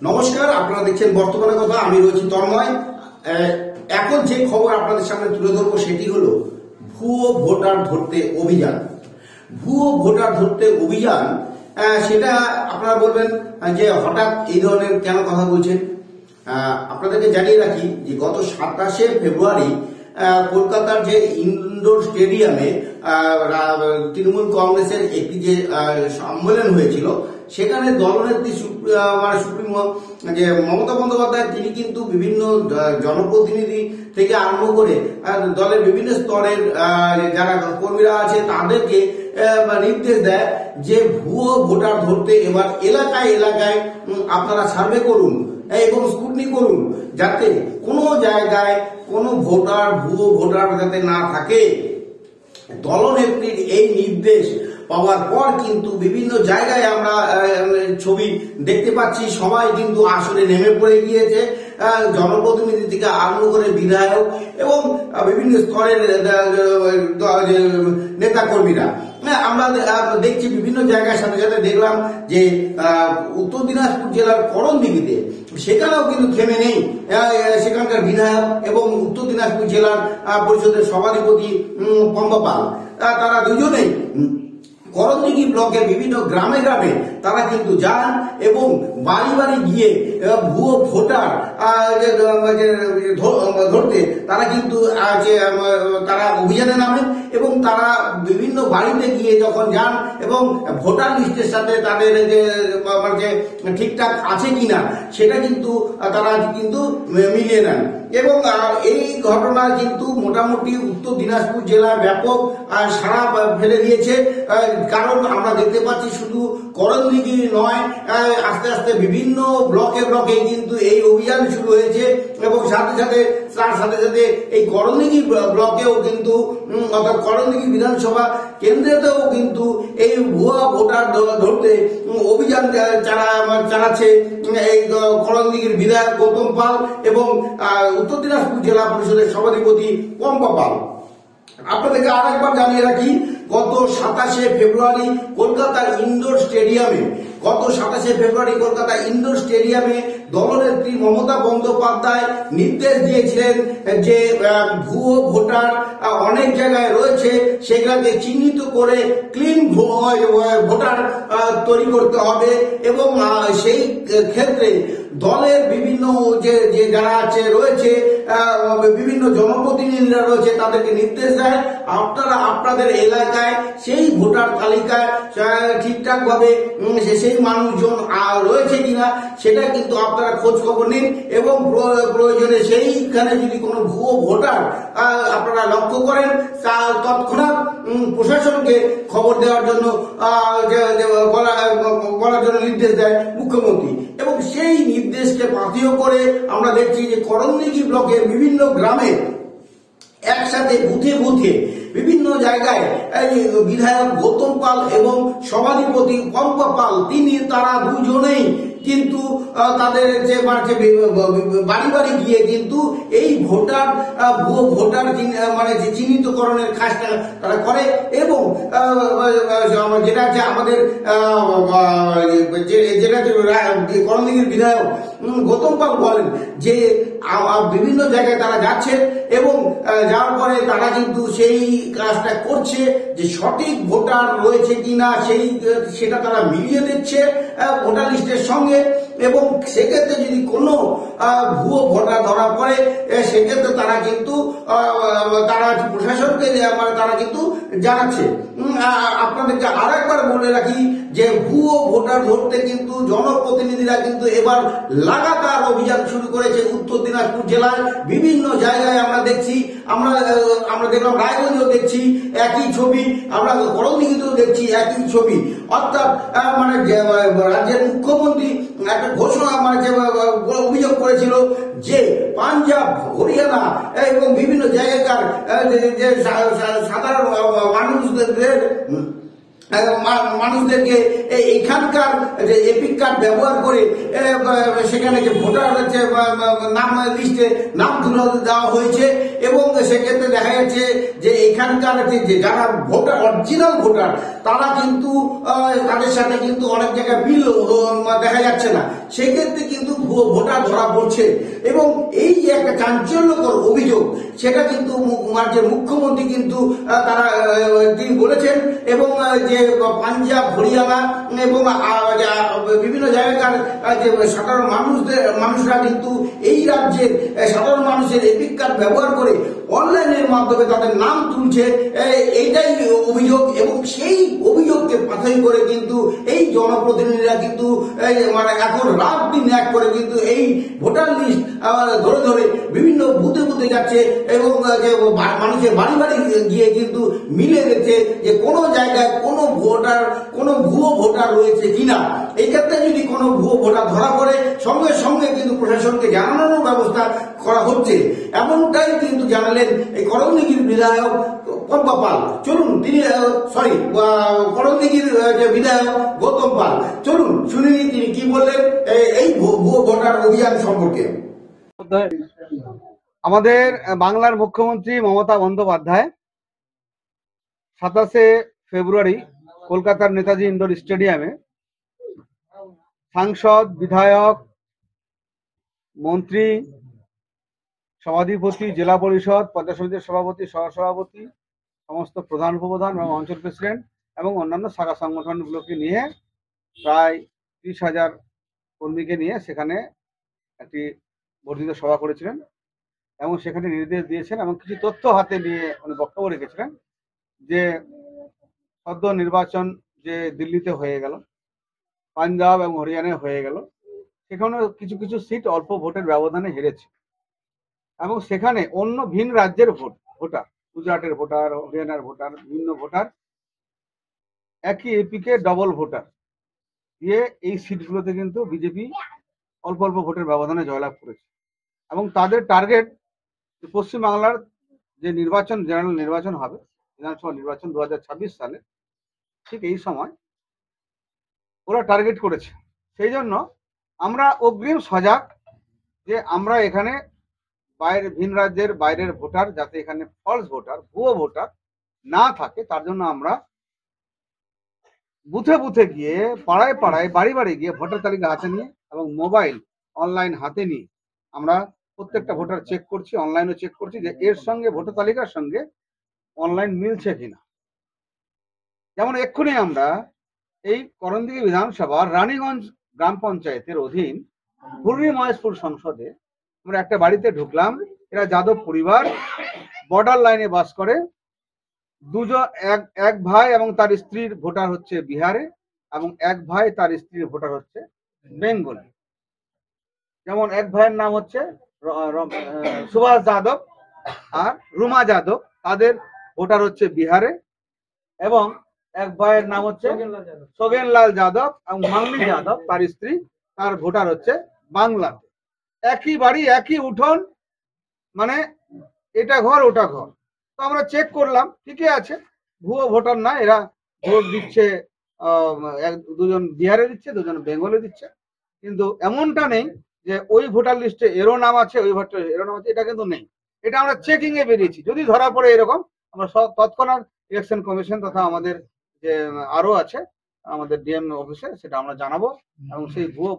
নমস্কার, আপনারা দেখছেন বর্তমানে কথা। আমি রয়েছি তন্ময়। এখন যে খবর আপনাদের সামনে তুলে ধরবো সেটি হলো ভুয়ো ভোটার ধরতে অভিযান। ভুয়ো ভোটার ধরতে অভিযান, সেটা আপনারা বলবেন যে হঠাৎ এই ধরনের কেন কথা বলছেন। আপনাদেরকে জানিয়ে রাখি যে গত 27শে ফেব্রুয়ারি কলকাতার যে ইনডোর স্টেডিয়ামে তৃণমূল কংগ্রেসের একটি যে সম্মেলন হয়েছিল, সেখানে দলনেত্রী সুপ্রিমো যে মমতা বন্দ্যোপাধ্যায়, তিনি কিন্তু বিভিন্ন জনপ্রতিনিধি থেকে আরম্ভ করে দলের বিভিন্ন স্তরের যারা কর্মীরা আছে তাদেরকে নির্দেশ দেয় যে ভুয়ো ভোটার ধরতে এবার এলাকায় এলাকায় আপনারা সার্ভে করুন এবং স্ক্রুটিনি করুন, যাতে কোনো জায়গায় কোনো ভুয়ো ভোটার যাতে না থাকে। দলনেত্রীর এই নির্দেশ পাওয়ার পর কিন্তু বিভিন্ন জায়গায় আমরা ছবি দেখতে পাচ্ছি, সবাই কিন্তু আসলে নেমে পড়ে গিয়েছে। জনপ্রতিনিধি থেকে আরম্ভ করে বিধায়ক এবং বিভিন্ন স্তরের নেতা কর্মীরা আমরা দেখছি বিভিন্ন জায়গায়। সাথে সাথে দেখলাম যে উত্তর দিনাজপুর জেলার করণদিঘিতে, সেখানেও কিন্তু থেমে নেই সেখানকার বিধায়ক এবং উত্তর দিনাজপুর জেলার পরিষদের সভাধিপতি পম্পা পাল। তারা দুজনেই করণদিঘি ব্লকের বিভিন্ন গ্রামে গ্রামে তারা কিন্তু যান এবং বাড়ি বাড়ি গিয়ে ভুয়ো ভোটার ধরতে তারা কিন্তু তারা অভিযানে নামেন এবং তারা বিভিন্ন বাড়িতে গিয়ে যখন যান এবং ভোটার লিস্টের সাথে তাদের যে ঠিকঠাক আছে কিনা সেটা কিন্তু তারা কিন্তু মিলিয়ে নেন। এবং এই ঘটনা কিন্তু মোটামুটি উত্তর দিনাজপুর জেলায় ব্যাপক সাড়া ফেলে দিয়েছে। কারণ আমরা দেখতে পাচ্ছি শুধু করণদিঘি নয়, আস্তে আস্তে বিভিন্ন ব্লকে ব্লকে কিন্তু এই অভিযান শুরু হয়েছে এবং সাথে সাথে তার সাথে সাথে এই করণদিঘি ব্লকেও কিন্তু অর্থাৎ করণদিঘি বিধানসভা কেন্দ্রেতেও কিন্তু এই ভুয়া ভোটার ধরতে অভিযান চালাচ্ছে এই করণদিঘির বিধায়ক গৌতম পাল এবং উত্তর দিনাজপুর জেলা পরিষদের সভাধিপতি পম্পা পাল। আপনাদেরকে আরেকবার জানিয়ে রাখি, গত 27শে ফেব্রুয়ারি কলকাতার ইনডোর স্টেডিয়ামে দলনেত্রী মমতা বন্দ্যোপাধ্যায় নির্দেশ দিয়েছিলেন যে ভুয়ো ভোটার অনেক জায়গায় রয়েছে, সেগুলোকে চিহ্নিত করে ক্লিন ভোটার তৈরি করতে হবে এবং সেই ক্ষেত্রে দলের বিভিন্ন যে যারা আছে রয়েছে, বিভিন্ন জনপ্রতিনিধিরা রয়েছে, তাদেরকে নির্দেশ দেয় আপনারা আপনাদের এলাকায় সেই ভোটার তালিকায় ঠিকঠাক ভাবে সেই মানুষজন রয়েছে কিনা সেটা কিন্তু আপনারা খোঁজ খবর নিন এবং প্রয়োজনে সেইখানে যদি কোনো ভুয়ো ভোটার আপনারা লক্ষ্য করেন তৎক্ষণাৎ প্রশাসনকে খবর দেওয়ার জন্য বলার জন্য নির্দেশ দেয় মুখ্যমন্ত্রী। এবং সেই নির্দেশকে পাথেয় করে আমরা দেখছি যে করণদিঘি ব্লকের বিভিন্ন গ্রামে একসাথে বুথে বুথে বিভিন্ন জায়গায় বিধায়ক গৌতম পাল এবং সভাধিপতি পম্পা পাল তারা দুজনেই কিন্তু তাদের যে বাড়ি বাড়ি গিয়ে কিন্তু এই ভোটার ভুয়ো ভোটার যে চিহ্নিতকরণের কাজটা তারা করে এবং যেটা যে আমাদের যেটা করণদিঘির বিধায়ক গৌতম পাল বলেন যে বিভিন্ন জায়গায় তারা যাচ্ছেন এবং যাওয়ার পরে তারা কিন্তু সেই কাজটা করছে যে সঠিক ভোটার রয়েছে কিনা সেটা তারা মিলিয়ে দিচ্ছে ভোটার লিস্টের সঙ্গে। এবং সেক্ষেত্রে যদি কোনো ভুয়ো ভোটার ধরা পড়ে সেক্ষেত্রে তারা কিন্তু প্রশাসনকে তারা কিন্তু জানাচ্ছে। আপনাদেরকে আর একবার বলে রাখি যে ভুয়ো ভোটার ধরতে কিন্তু জনপ্রতিনিধিরা কিন্তু এবার লাগাতার অভিযান শুরু করেছে উত্তর দিনাজপুর জেলায় বিভিন্ন জায়গায়। আমরা দেখছি, আমরা দেখলাম রায়গঞ্জেও দেখছি একই ছবি, আমরা করণদিঘিতেও দেখছি একই ছবি। অর্থাৎ রাজ্যের মুখ্যমন্ত্রী একটা ঘোষণা অভিযোগ করেছিল যে পাঞ্জাব, হরিয়ানা এবং বিভিন্ন জায়গাকার যে সাধারণ মানুষদের মানুষদেরকে এখানকার যে এপিক কার্ড ব্যবহার করে সেখানে যে ভোটার নাম লিস্টে নাম তুলে দেওয়া হয়েছে এবং সেক্ষেত্রে দেখা যাচ্ছে যে এখানকার যে যারা ভোটার অরিজিনাল ভোটার তারা কিন্তু তাদের সাথে কিন্তু অনেক জায়গায় মিল দেখা যাচ্ছে না, সেক্ষেত্রে কিন্তু ভুয়ো ভোটার ধরা পড়ছে। এবং এই যে একটা চাঞ্চল্যকর অভিযোগ সেটা কিন্তু রাজ্যের মুখ্যমন্ত্রী কিন্তু তারা তিনি বলেছেন এবং যে পাঞ্জাব, হরিয়ানা এবং বিভিন্ন জায়গাকার যে সাধারণ মানুষরা কিন্তু এই রাজ্যের সাধারণ মানুষের এপিক কার্ড ব্যবহার করে অনলাইনের মাধ্যমে তাদের নাম তুলছে, এইটাই অভিযোগ। এবং সেই অভিযোগকে পাথেয় করে কিন্তু এই জনপ্রতিনিধিরা কিন্তু মানে এখন রাত দিন এক করে কিন্তু এই ভোটার লিস্ট ধরে ধরে বিভিন্ন বুথে বুথে যাচ্ছে এবং যে মানুষের বাড়ি বাড়ি গিয়ে কিন্তু মিলে গেছে যে কোনো জায়গায় কোনো ভুয়ো ভোটার রয়েছে কিনা। এই ক্ষেত্রে যদি কোনো ভুয়ো ভোটার ধরা পড়ে সঙ্গে সঙ্গে কিন্তু প্রশাসনকে জানানোর ব্যবস্থা করা হচ্ছে, এমনটাই কিন্তু জানালেন এই করণদিঘির বিধায়ক পম্পা পাল। চলুন তিনি করণদিঘির যে বিধায়ক গৌতম পাল, চলুন শুনিনি তিনি কি বললেন এই ভুয়ো ভোটার অভিযান সম্পর্কে। আমাদের বাংলার মুখ্যমন্ত্রী মমতা বন্দ্যোপাধ্যায় 27শে ফেব্রুয়ারি কলকাতার নেতাজি ইন্ডোর স্টেডিয়ামে সাংসদ, বিধায়ক, মন্ত্রী, সভাধিপতি, জেলা পরিষদ, পঞ্চায়েত সমিতির সভাপতি, সহসভাপতি, সমস্ত প্রধান উপপ্রধান এবং অঞ্চল প্রেসিডেন্ট এবং অন্যান্য শাখা সংগঠনগুলোকে নিয়ে প্রায় 30,000 কর্মীকে নিয়ে সেখানে একটি বর্ধিত সভা করেছিলেন এবং সেখানে নির্দেশ দিয়েছেন এবং কিছু তথ্য হাতে নিয়ে উনি বক্তব্য রেখেছিলেন যে সদ্য নির্বাচন যে দিল্লিতে হয়ে গেল, পাঞ্জাব এবং হরিয়ানায় হয়ে গেল, সেখানে কিছু কিছু সিট অল্প ভোটের ব্যবধানে হেরেছে এবং সেখানে অন্য ভিন রাজ্যের ভোটার, গুজরাটের ভোটার, হরিয়ানার ভোটার, বিভিন্ন ভোটার একই এপিকে ডবল ভোটার দিয়ে এই সিটগুলোতে কিন্তু বিজেপি অল্প অল্প ভোটের ব্যবধানে জয়লাভ করেছে এবং তাদের টার্গেট পশ্চিমবাংলার যে নির্বাচন, জেনারেল নির্বাচন হবে, বিধানসভা নির্বাচন 2026 সালে, ঠিক এই সময় ওরা টার্গেট করেছে। সেই জন্য আমরা অগ্রিম সজাগ যে আমরা এখানে ভিন রাজ্যের বাইরের ভোটার যাতে এখানে ফলস ভোটার, ভুয়ো ভোটার না থাকে, তার জন্য আমরা বুথে বুথে গিয়ে, পাড়ায় পাড়ায়, বাড়ি বাড়ি গিয়ে ভোটার তালিকা হাতে নিয়ে এবং মোবাইল অনলাইন হাতে নিয়ে আমরা প্রত্যেকটা ভোটার চেক করছি, অনলাইনও চেক করছি যে এর সঙ্গে ভোটার তালিকার সঙ্গে অনলাইন মিলছে কিনা। যেমন এক্ষুনি আমরা এই করণদিঘি বিধানসভা রানীগঞ্জ গ্রাম পঞ্চায়েতের অধীন হুররি মহেশপুর সংসদে আমরা একটা বাড়িতে ঢুকলাম। এরা যাদব পরিবার, বর্ডার লাইনে বাস করে, এক ভাই এবং তার স্ত্রীর ভোটার হচ্ছে বিহারে এবং এক ভাই তার স্ত্রীর ভোটার হচ্ছে বেঙ্গলি। যেমন এক ভাইয়ের নাম হচ্ছে সুভাষ যাদব আর রুমা যাদব, তাদের ভোটার হচ্ছে বিহারে, এবং এক ভাইয়ের নাম হচ্ছে সোগেনলাল যাদব এবং মাংলি যাদব, তার স্ত্রী, তার ভোটার হচ্ছে বাংলাতে। একই বাড়ি, একই উঠোন, মানে এটা ঘর ওটা ঘর। তো আমরা চেক করলাম, ঠিকই আছে, ভুয়ো ভোটার না, এরা ভোট দিচ্ছে, দুজন বিহারে দিচ্ছে, দুজন বেঙ্গলে দিচ্ছে, কিন্তু এমনটা নেই যে ওই ভোটার লিস্টে এরও নাম আছে, ওই ভোটার এরও নাম আছে, এটা কিন্তু নেই। এটা আমরা চেকিং এ বেরিয়েছি। যদি ধরা পড়ে এরকম, আমরা তৎক্ষণাৎ ইলেকশন কমিশন তথা আমাদের যে আরো আছে আমাদের ডিএম অফিসে, সেটা আমরা জানাবো এবং সেই ভুয়ো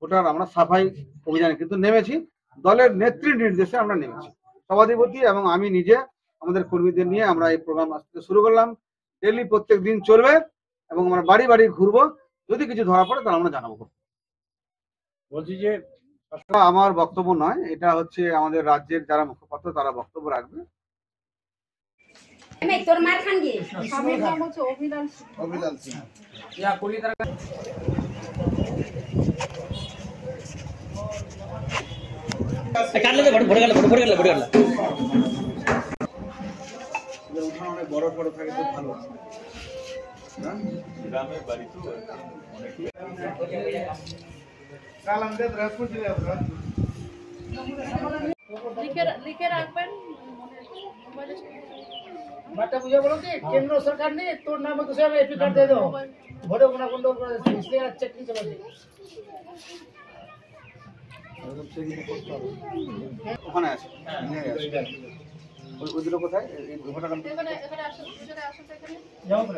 ভোটার আমরা সাফাই অভিযানে কিন্তু নেমেছি। দলের নেত্রীর নির্দেশে আমরা নেমেছি। সভাধিপতি এবং আমি নিজে আমাদের কর্মীদের নিয়ে আমরা এই প্রোগ্রাম আসতে শুরু করলাম। ডেলি প্রত্যেক দিন চলবে এবং আমরা বাড়ি বাড়ি ঘুরবো। যদি কিছু ধরা পড়ে তাহলে আমরা জানাবো। বলছি যে আমার বক্তব্য নয়, এটা হচ্ছে আমাদের রাজ্যের যারা মুখপাত্র তারা বক্তব্য রাখবে। তোর মার খান গিয়ে স্বামীর নাম হচ্ছে অভিলাল সিং। কাটলে তো ভরে গেল অনেক বড় বড় থাকে, খুব ভালো। গ্রামের বাড়ি তো কাল আমাদের রাজপুর জেলা লিখে রাখবেন। बात मुझे बोलो कि केंद्र सरकार ने तो नाम दूसरे में एपी कार्ड दे दो भोटे गुना गुंडो इसलिए चेक नहीं चला दे ওখানে আছে ওই দুটো কোথায় এই ভোটার কার্ড এখানে আসুন এখানে जाओ पर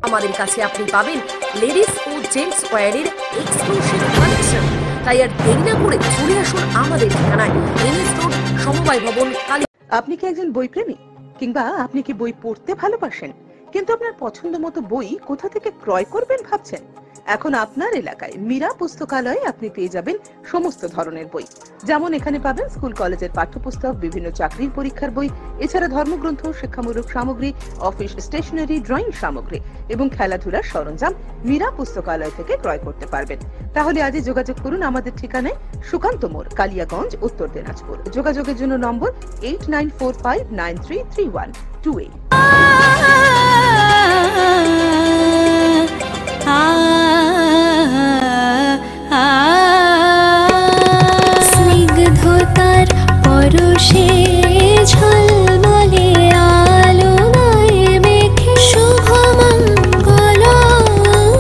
আমাদের কাছে আপনি পাবেন লেডিস ও জেন্টস ওয়্যারের এক্সক্লুসিভ কালেকশন। তাই আর দেরি না করে চলে আসুন আমাদের ঠিকানায়, এনএস রোড, সমবায় ভবন, কালী। আপনি কি একজন বইপ্রেমী, কিংবা আপনি কি বই পড়তে ভালোবাসেন কিন্তু আপনার পছন্দ মতো বই কোথা থেকে ক্রয় করবেন ভাবছেন? এখন আপনার এলাকায় মীরা পুস্তকালয়ে আপনি পেয়ে যাবেন সমস্ত ধরনের বই। যেমন এখানে পাবেন স্কুল কলেজের পাঠ্যপুস্তক, বিভিন্ন চাকরির পরীক্ষার বই, এছাড়া ধর্মগ্রন্থ, শিক্ষামূলক সামগ্রী, অফিস স্টেশনারি, ড্রয়িং সামগ্রী এবং খেলাধুলার সরঞ্জাম মীরা পুস্তকালয় থেকে ক্রয় করতে পারবেন। তাহলে আজই যোগাযোগ করুন আমাদের ঠিকানায়, সুকান্ত মোড়, কালিয়াগঞ্জ, উত্তর দিনাজপুর। যোগাযোগের জন্য নম্বর 8945933128। স্নিগ্ধতার পরশে ঝলমলে আলোয় মেখে শুভমঙ্গল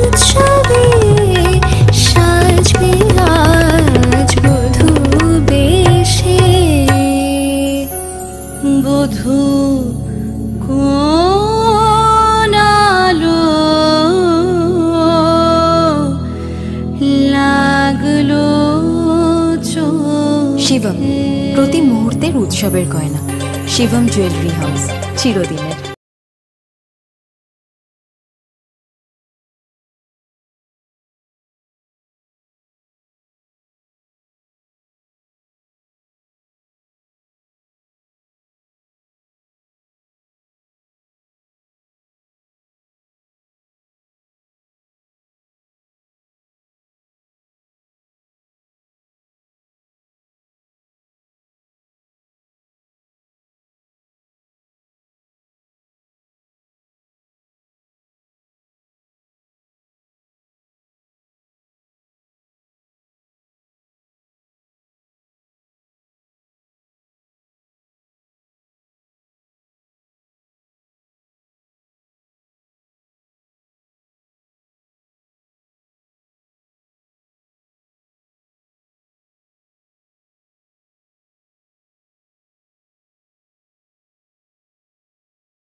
উৎসবে সাজবে আজ বধূ বেশে। বধূ কোন আলো লাগলো শিবম, প্রতি মুহূর্তের উৎসবের গয়না। শিবম জুয়েলারি হাউস, চিরদিনের।